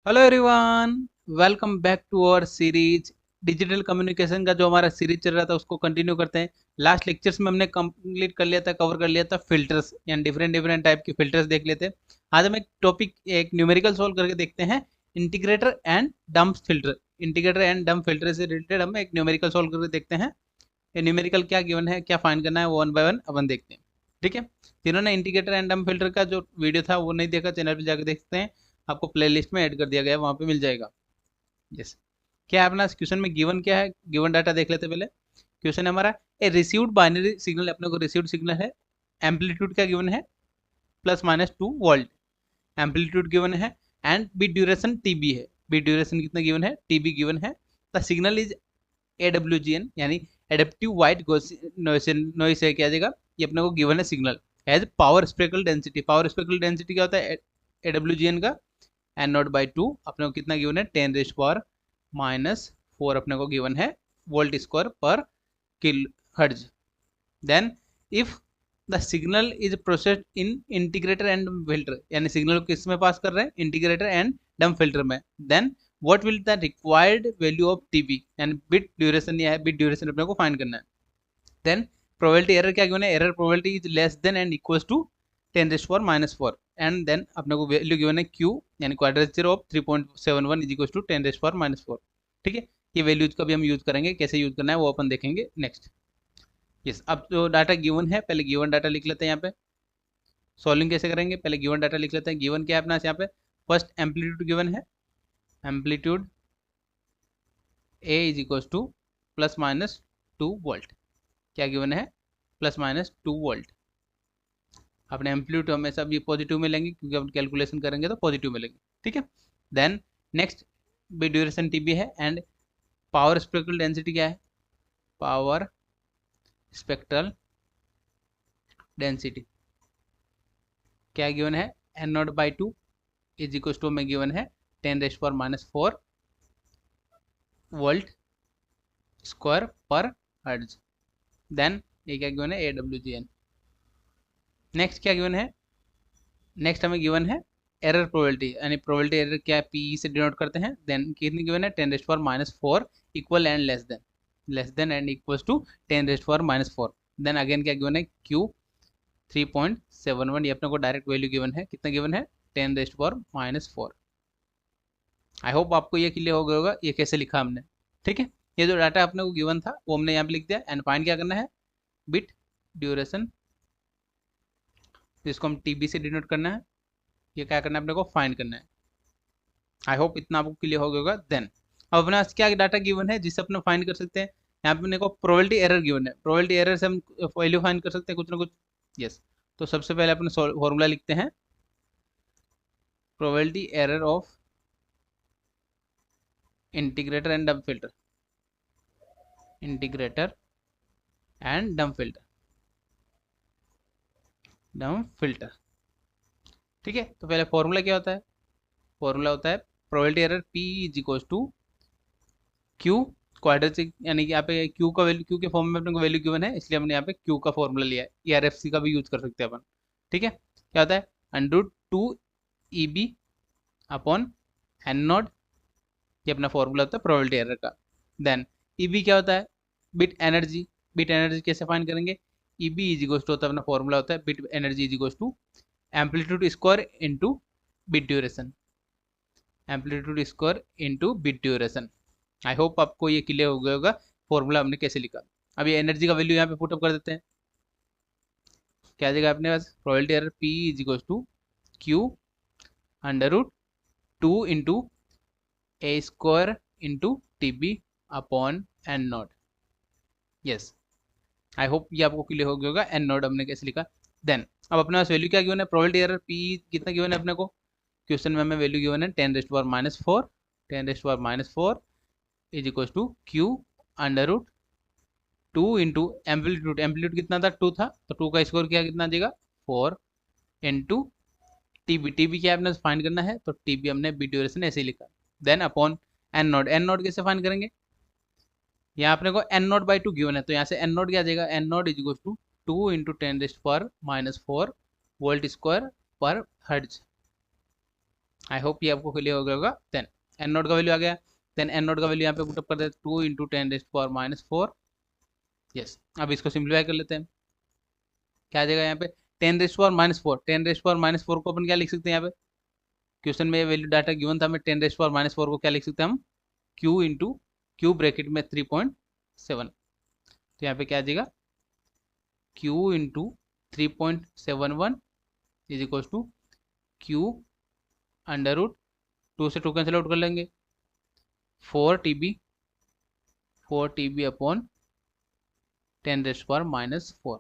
Hello everyone, welcome back to our series. Digital communication का जो हमारा सीरीज चल रहा था उसको कंटिन्यू करते हैं। लास्ट लेक्चर्स में हमने कंप्लीट कर लिया था, कवर कर लिया था फिल्टर्स, यानी डिफरेंट डिफरेंट टाइप के फिल्टर्स देख लेते हैं। आज हम एक टॉपिक, एक न्यूमेरिकल सॉल्व करके देखते हैं। Integrator and dump filter. Integrator and dump filter से रिलेटेड हम एक न्यूमेरिकल सॉल्व करके देखते हैं। ये न्यूमेरिकल क्या गिवन है, क्या फाइंड करना है, वो वन बाय वन अपन देखते हैं। ठीक है। जिन्होंने इंटीग्रेटर एंड डम्प फिल्टर का जो वीडियो था वो नहीं देखा, चैनल पे जाकर देखते हैं। आपको प्लेलिस्ट में ऐड कर दिया गया है, वहाँ पे मिल जाएगा। यस। क्या है अपना क्वेश्चन में गिवन क्या है, गिवन डाटा देख लेते हैं पहले। क्वेश्चन है हमारा, ए रिसीव्ड बाइनरी सिग्नल, अपने को रिसीव्ड सिग्नल है। एम्पलीट्यूड क्या गिवन है, +-2 वोल्ट। एम्पलीट्यूड गिवन है एंड बीट ड्यूरेशन टीबी है। बीट ड्यूरेशन कितना गिवन है, टीबी गिवन है। द सिग्नल इज एडब्ल्यूजीएन, यानी एडेप्टिव वाइट नॉइस है, क्या आ जाएगा, ये अपने को गिवन है signal. As power spectral density, power spectral density क्या होता है एडब्ल्यूजीएन का, एन नॉट बाई टू। अपने को कितना गिवन है, 10⁻⁻⁴ अपने को गिवन है वोल्ट स्क्वायर पर किल hertz. Then if the signal is processed in integrator and filter, यानी सिग्नल को किस में पास कर रहे हैं, इंटीग्रेटर एंड डम फिल्टर में। Then what will the required value of TB, यानी बिट ड्यूरेशन, या है बिट ड्यूरेशन अपने को फाइंड करना है। देन प्रोबेबिलिटी एरर क्या गिवन है, error probability is less than and equals to 10⁻⁻⁴। And then अपने को वैल्यू गिवन है क्यू, यानी quadrature of 3.71 is equals to 10⁻⁴। ठीक है। ये वैल्यूज का भी हम यूज करेंगे, कैसे यूज करना है वो अपन देखेंगे नेक्स्ट। यस, अब जो डाटा गिवन है, पहले गिवन डाटा लिख लेते हैं यहाँ पे। सॉल्विंग कैसे करेंगे, पहले गिवन डाटा लिख लेते हैं। गिवन क्या है अपना यहाँ पे, फर्स्ट एम्पलीट्यूड गिवन है। Amplitude A is equals to +-2 volt. क्या गिवन है, +-2 वोल्ट। अपने एम्पलीट्यूड हमेशा भी पॉजिटिव में लेंगे, क्योंकि अपन कैलकुलेशन करेंगे तो पॉजिटिव में लेंगे। ठीक है। Then next, B duration TB है एंड पावर स्पेक्ट्रल डेंसिटी क्या है, पावर स्पेक्ट्रल डेंसिटी क्या गिवन है, n0/2 इज इक्वल टू में गिवन है 10⁻⁻⁴ वोल्ट स्क्वायर पर हर्ट्ज। देन ये क्या गिवन है, AWGN। नेक्स्ट क्या गिवन है, नेक्स्ट हमें गिवन है एरर प्रोबेबिलिटी, यानी प्रोबेबिलिटी एरर क्या है, पी से डिनोट करते हैं। देन कितनी गिवन है, 10⁻⁴ equal and less than and equals to 10⁻⁴। Then again क्या गिवन है, क्यू 3.71, ये अपने को डायरेक्ट वैल्यू गिवन है, कितना गिवन है, 10⁻⁴। आई होप आपको ये क्लियर हो गया होगा ये कैसे लिखा हमने। ठीक है। ये जो डाटा अपने को गिवन था वो हमने यहाँ पे लिख दिया। एंड फाइंड क्या करना है, बिट ड्यूरेशन, जिसको हम टीबी से डिनोट करना है। ये क्या करना है, अपने को फाइंड करना है। आई होप इतना आपको क्लियर हो गया होगा। देन अब अपने पास क्या डाटा गिवन है जिससे अपने फाइंड कर सकते हैं। यहाँ पे अपने को प्रोबेबिलिटी एरर गिवन है, प्रोबेबिलिटी एरर से हम वैल्यू फाइंड कर सकते हैं कुछ ना कुछ। यस। तो सबसे पहले अपने फॉर्मूला लिखते हैं, probability error of integrator and dump filter. Integrator and dump filter, डम फिल्टर। ठीक है। तो पहले फॉर्मूला क्या होता है, फॉर्मूला होता है probability error P is equal to Q quadratic, यानी कि यहाँ पे क्यू का वैल्यू, क्यू के फॉर्म में अपने को वैल्यू गिवन है, इसलिए हमने यहाँ पे क्यू का फॉर्मूला लिया है। ये आरएफसी का भी यूज कर सकते हैं अपन। ठीक है। क्या होता है, √2 EB अपॉन एन नॉट, ये अपना फॉर्मूला होता है प्रोबेबिलिटी एरर का। देन EB क्या होता है, बिट एनर्जी। बिट एनर्जी कैसे फाइंड करेंगे, EB इज इक्वल टू होता है, अपना फॉर्मूला होता है bit energy is equal to amplitude square into bit duration. Amplitude square into bit duration. I hope आपको ये क्लियर हो गया होगा फॉर्मूला हमने कैसे लिखा। अब ये एनर्जी का वैल्यू यहाँ पे पुटअप कर देते हैं। क्या आ जाएगा अपने पास, probability error P is equal to Q √2 into a square into TB upon N naught. Yes. I hope ये आपको क्लियर हो गया होगा एन नॉट हमने कैसे लिखा। देन अब अपने पास वैल्यू क्या गिवन है, प्रोबेबिलिटी एरर पी कितना गिवन है अपने को, क्वेश्चन में हमें वैल्यू गिवन है 10⁻⁴। 10⁻⁴ is equal to Q √2 into amplitude, amplitude कितना था, 2 था, तो 2 का स्क्वायर किया कितना आ जाएगा 4 इंटू टीबी। टीबी क्या आपने फाइंड करना है, तो टीबी हमने बी ड्यूरेशन ऐसे ही लिखा। Then upon N naught, N naught कैसे फाइंड करेंगे, यहाँ अपने को n0/2 गिवन है, तो यहाँ से n नॉट क्या आ जाएगा, n naught is equal to 2 into 10⁻⁴ volt square पर हर्ट्ज। आई होप ये आपको क्लियर हो गया होगा। देन एन नोट का वैल्यू आ गया। देन एन नोट का वैल्यू यहाँ पे पुटअप कर देते 2 इंटू 10⁻⁴। यस, अब इसको सिंप्लीफाई कर लेते हैं। क्या आ जाएगा यहाँ पे 10⁻⁴। 10⁻⁴ को अपन क्या लिख सकते हैं यहाँ पे, क्वेश्चन में ये वैल्यू डाटा गिवन था, हमें 10⁻⁴ को क्या लिख सकते हैं हम, क्यू इंटू क्यू ब्रैकेट में 3.7। तो यहाँ पे क्या आ जाएगा Q into 3.71 is equal to Q under root 2 से 2 कैंसिल आउट कर लेंगे, 4 TB अपॉन 10⁻⁴।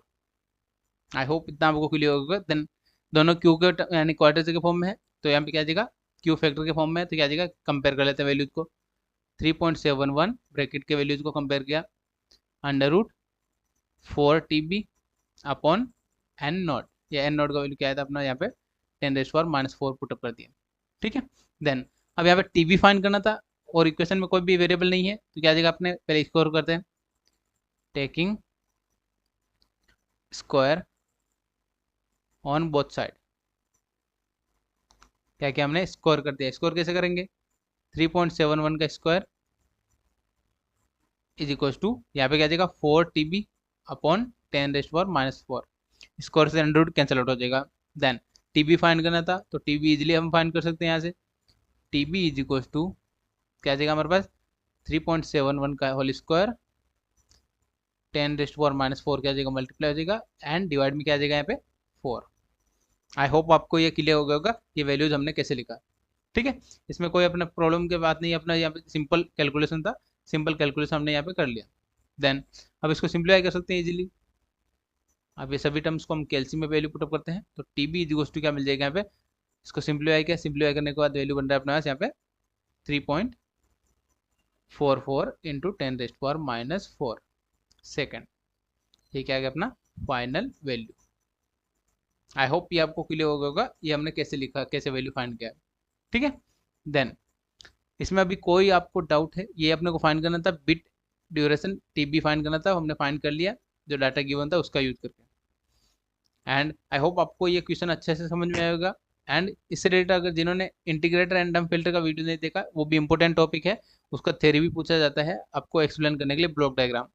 आई होप इतना आपको क्लियर होगा। देन दोनों क्यू के यानी क्वार्टर के फॉर्म में है, तो यहाँ पे क्या आ जाएगा क्यू फैक्टर के फॉर्म में है, तो क्या आ जाएगा कंपेयर कर लेते हैं वैल्यूज को। 3.71 ब्रैकेट के वैल्यूज को कंपेयर किया, under root 4 TB upon N naught, या एन नॉट का वैल्यू क्या है था अपना यहाँ पे 10⁻⁴ पुटअप कर दिया। ठीक है। देन अब यहाँ पे टीबी फाइंड करना था और इक्वेशन में कोई भी वेरिएबल नहीं है, तो क्या आ जाएगा अपने पहले स्कोर करते हैं, taking square on both side. क्या क्या हमने स्कोर कर दिया, स्कोर कैसे करेंगे, 3.71 का स्क्वायर इज इक्वल टू यहाँ पे क्या आ जाएगा 4 TB अपॉन 10⁻⁴। स्क्वायर से अंडर रूट कैंसिल आउट हो जाएगा। देन टीबी फाइंड करना था, तो टीबी इजिली हम फाइंड कर सकते हैं यहाँ से, टीबी इज इक्वल टू क्या आ जाएगा हमारे पास 3.71 का होल स्क्वायर 10⁻⁴ क्या आ जाएगा मल्टीप्लाई हो जाएगा, एंड डिवाइड में क्या आ जाएगा यहाँ पे 4। आई होप आपको ये क्लियर हो गया होगा ये वैल्यूज हमने कैसे लिखा। ठीक है, इसमें कोई अपना प्रॉब्लम की बात नहीं, अपना यहाँ पे सिंपल कैलकुलेशन था, सिंपल कैलकुलेशन हमने यहाँ पे कर लिया। देन अब इसको सिंप्लीफाई कर सकते हैं इजीली। अब ये सभी टर्म्स को हम कैल्सी में वैल्यू पुटअप करते हैं, तो टीबी इज टू क्या मिल जाएगा यहाँ पे, इसको सिंप्लीफाई किया, सिंप्लीफाई करने के बाद वैल्यू बन रहा है अपना यहाँ पे 3.44 इंटू 10⁻⁴ सेकेंड। ये क्या आ गया अपना फाइनल वैल्यू। आई होप ये आपको क्लियर हो गया होगा ये हमने कैसे लिखा, कैसे वैल्यू फाइंड किया। ठीक है। देन इसमें अभी कोई आपको डाउट है, ये अपने को फाइंड करना था बिट ड्यूरेशन टीबी फाइंड करना था, हमने फाइंड कर लिया जो डाटा गिवन था उसका यूज करके। एंड आई होप आपको ये क्वेश्चन अच्छे से समझ में आएगा। एंड इससे रिलेटेड अगर जिन्होंने इंटीग्रेटर एंड डंप फिल्टर का वीडियो नहीं देखा, वो भी इंपॉर्टेंट टॉपिक है, उसका थ्योरी भी पूछा जाता है आपको एक्सप्लेन करने के लिए ब्लॉक डायग्राम,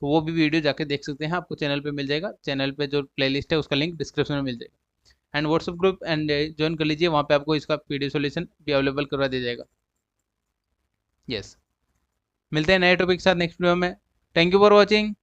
तो वो भी वीडियो जाके देख सकते हैं, आपको चैनल पे मिल जाएगा, चैनल पे जो प्लेलिस्ट है उसका लिंक डिस्क्रिप्शन में मिल जाएगा। And WhatsApp group and join कर लीजिए, वहाँ पे आपको इसका पीडीएफ सॉल्यूशन भी अवेलेबल करवा दिया जाएगा। यस, मिलते हैं नए टॉपिक के साथ नेक्स्ट वीडियो में। Thank you for watching.